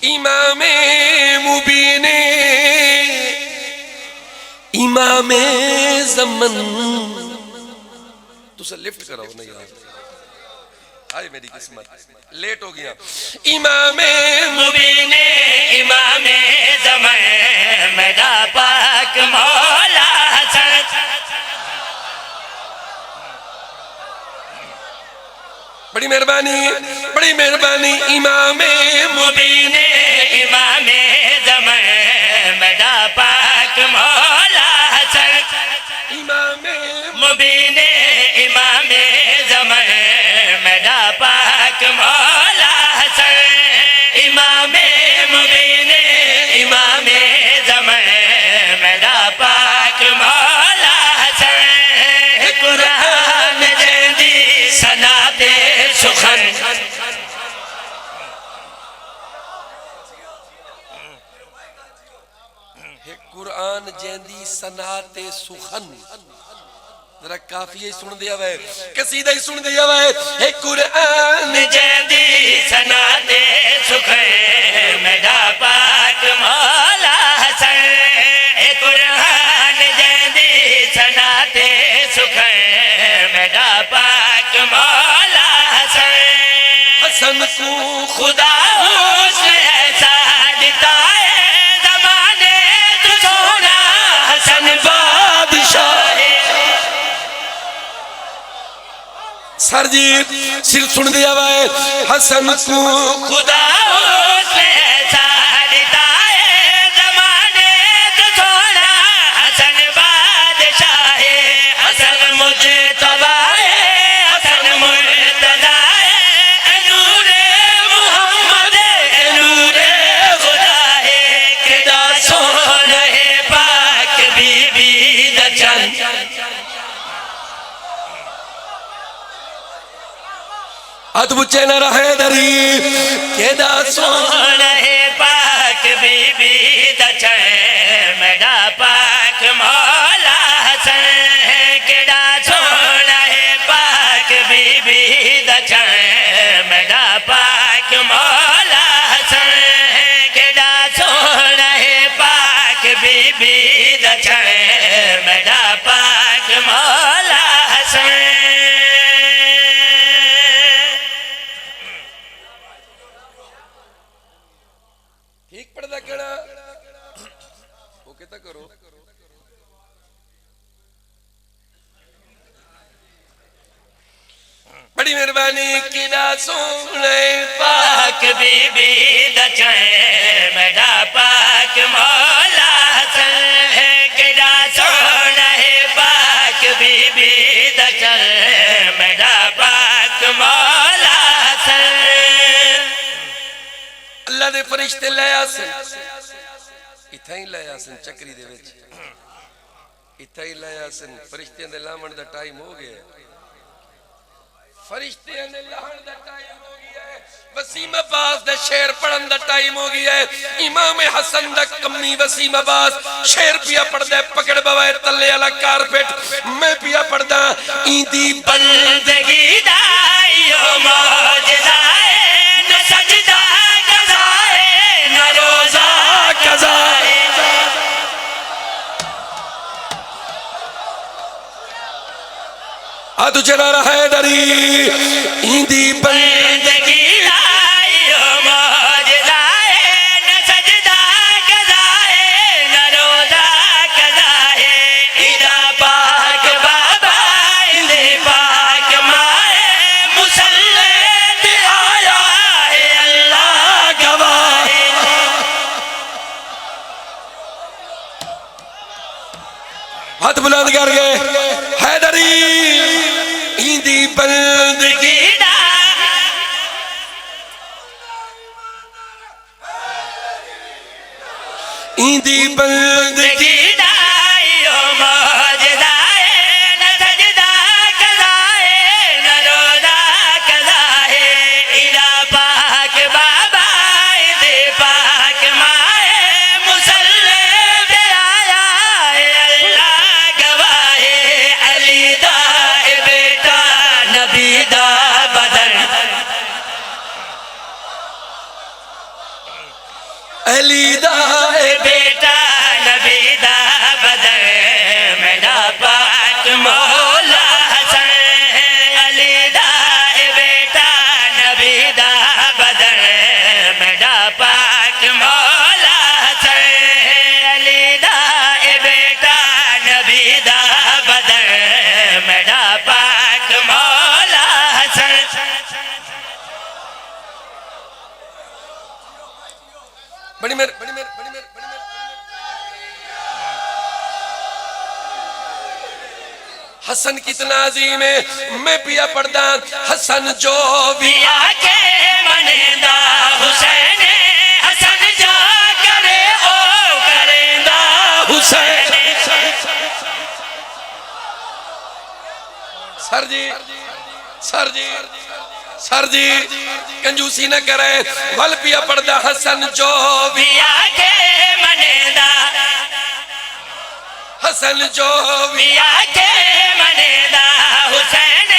امام مبین امام زمن تو سے لفٹ کرو نہیں یار آئے میری قسمت لیٹ ہو گیا امام مبین امام زمن میرا پاک مولا حسن بڑی مہربانی امام مبین امام زمن میرا پاک مولا حسن امام مبین امام زمن میرا پاک مولا حسن امام مبین امام زمن میرا پاک مولا حسن قرآن جیندی سنات سخن قرآن جیندی سنات سخن ذرا کافی سن دیا ہے قصیدہ ہی سن دیا ہے قرآن جیندی سنات سخن میرا پاک مولا حسن قرآن جیندی سنات سخن میرا پاک مولا حسن حسن کو خدا اس نے ایسا دیتا ہے زمانے تو سونا حسن بادشاہ سر جی سر سن دیا ہے حسن کو خدا اس نے ایسا دیتا ہے زمانے تو سونا حسن بادشاہ حسن مجتبی حسن مرتضی نور محمد نور خدا ہے کدا سونا پاک بی بی دچن ہاتھ بچے نہ رہے دری کیدا سونا پاک بی بی دچن میرا پاک مولا حسن کیدا سونا پاک بی بی دچن میرا پاک مولا حسن کیدا سونا پاک بی بی دچن میرا پاک مولا حسن ٹھیک پڑھتا کڑا وہ کہتا کرو بڑی مہربانی کیدا سونے پاک بی بی دچن میرا پاک مولا حسن کیدا سونا پاک بی بی دچن میرا پاک مولا حسن اللہ دے فرشتے لے آسن اتھا ہی لے آسن چکری دے وچ اتھا ہی لے آسن فرشتے دے لامن دا ٹائم ہو گیا فرشتے نے لہن دا ٹائم ہو گیا ہے وسیم عباس دا شیر پڑھن دا ٹائم ہو گیا ہے امام حسن دا کمی وسیم عباس شیر پیا پڑھ دے پکڑ بوائے تلے علا کارپیٹ میں پیا پڑھ دا ایندی بندگی دائیو موجزائے نہ سجدہ قضائے نہ روزہ قضائے آدھو چلا رہا ہے دری ایندی بندگی دائیو موجزائے نہ سجدہ قضائے نہ روزہ قضائے ایدہ پاک بابا ایدہ پاک مائے مسلط آیا ہے اللہ گواہ ہاتھ بلند کر گئے حیدری ایندی بندگی ایندی بندگی دائیو موجزائے نہ سجدہ قضائے نہ روزہ قضائے ایدہ پاک بابا ایدہ پاک مائے مسلط آیا ہے اللہ گواہ علی دا بیٹا نبی دا بدر علی دا بیٹا نبی دا بدر میرا پاک مولا حسن علی دا بیٹا نبی دا بدر میرا پاک مولا حسن علی دا بیٹا نبی دا بدر میرا پاک مولا حسن بڑی میر حسن کتنا عظیم ہے. میں پیا پڑھدا حسن جو بھی کے منیندہ حسین حسن جو کرے او کریندہ حسین. سر جی سر جی سر جی کنجوسی نہ کرے. ول پیا پڑھدا حسن جو بھی کے منیندہ حسن جو بھی کے منیندہ حسین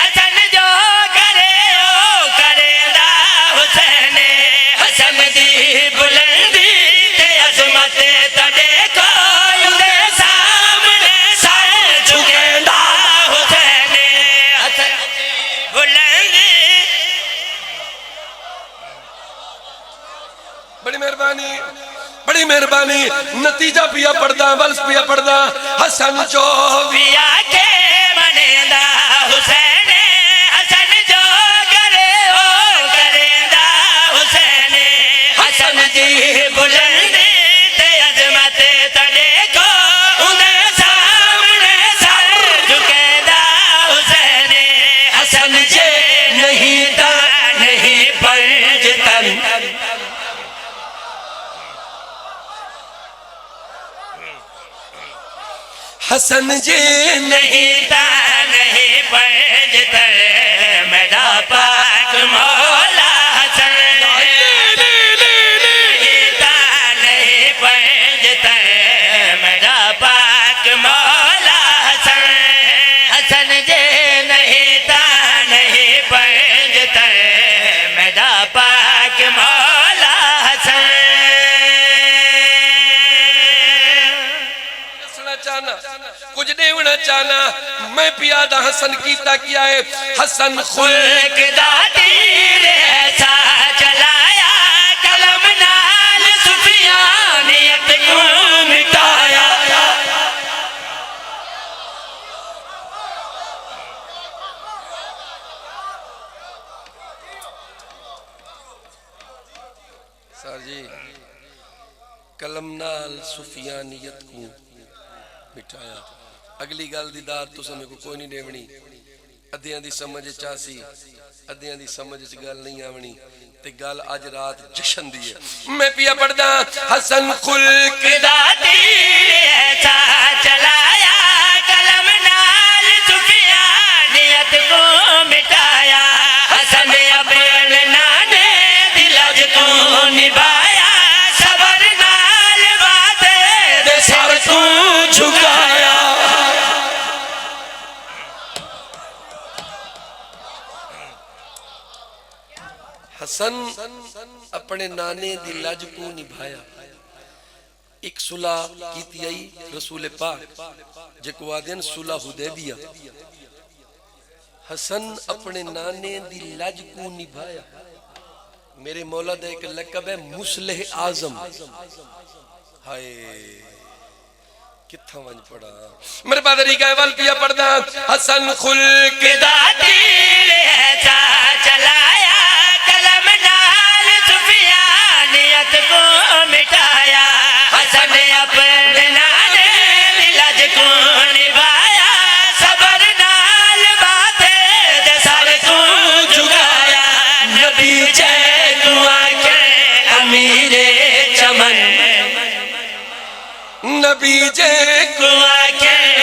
حسن جو کرے او کریندہ حسین حسن دی بلندی تے عظمت تڑے کوئی دے سامنے سر جھکیندہ حسین حسن دی بلندی. بڑی مہربانی بڑی مہربانی. نتیجہ پیا پڑھدا ولس پیا پڑھدا حسن جو بھی کے منیندہ حسین حسن جو کرے او کریندہ حسین حسن دی بلندی تے عظمت تڑے کو اندے سامنے سر جھکیندہ حسین حسن جے نہیں تا نہیں پنجتن حسن جی نہیں تا نہیں پنجتن میرا پاک مولا حسن نہیں تا نہیں پنجتن میرا پاک مولا حسن حسن جے نہیں تا نہیں پنجتن میرا پاک مولا حسن. کچھ دیونا چاہنا میں پیادہ حسن کیتا کیا ہے. حسن خلق دا تیر ایسا چلایا قلم نال سفیانیت کو مٹایا. سر جی قلم نال سفیانیت کو مٹایا. اگلی گل دی داد تو سمیں کو کوئی نہیں دیونی. ادھیاں دی سمجھ چاسی ادھیاں دی سمجھ چ گل نہیں آونی تے گل اج رات جشن دی ہے. میں پیا پڑھدا حسن خلق دا تیر ایسا چلایا قلم نال سفیانیت کو مٹایا. حسن اپنے نانے دلج کو نبھایا صبر نال باتیں دے سر کو جھکایا. حسن اپنے نانے دی لج کو نبھایا. ایک صلح کیتی آئی رسول پاک جکو آدین صلح حدیبیہ. حسن اپنے نانے دی لج کو نبھایا. میرے مولا دے ایک لقب ہے مصلح اعظم. ہائے کتھا ونج پڑا میرے پادری کا اول پیا پڑھدا حسن خلق دا تیر ایسا چلایا قلم نال سفیانیت کو مٹایا. حسن اپنے نانے دلج کو نبھایا صبر نال باتیں دے سر کو جھکایا. نبی جے تو آنکھیں امیر چمن نبی جے کو آنکھیں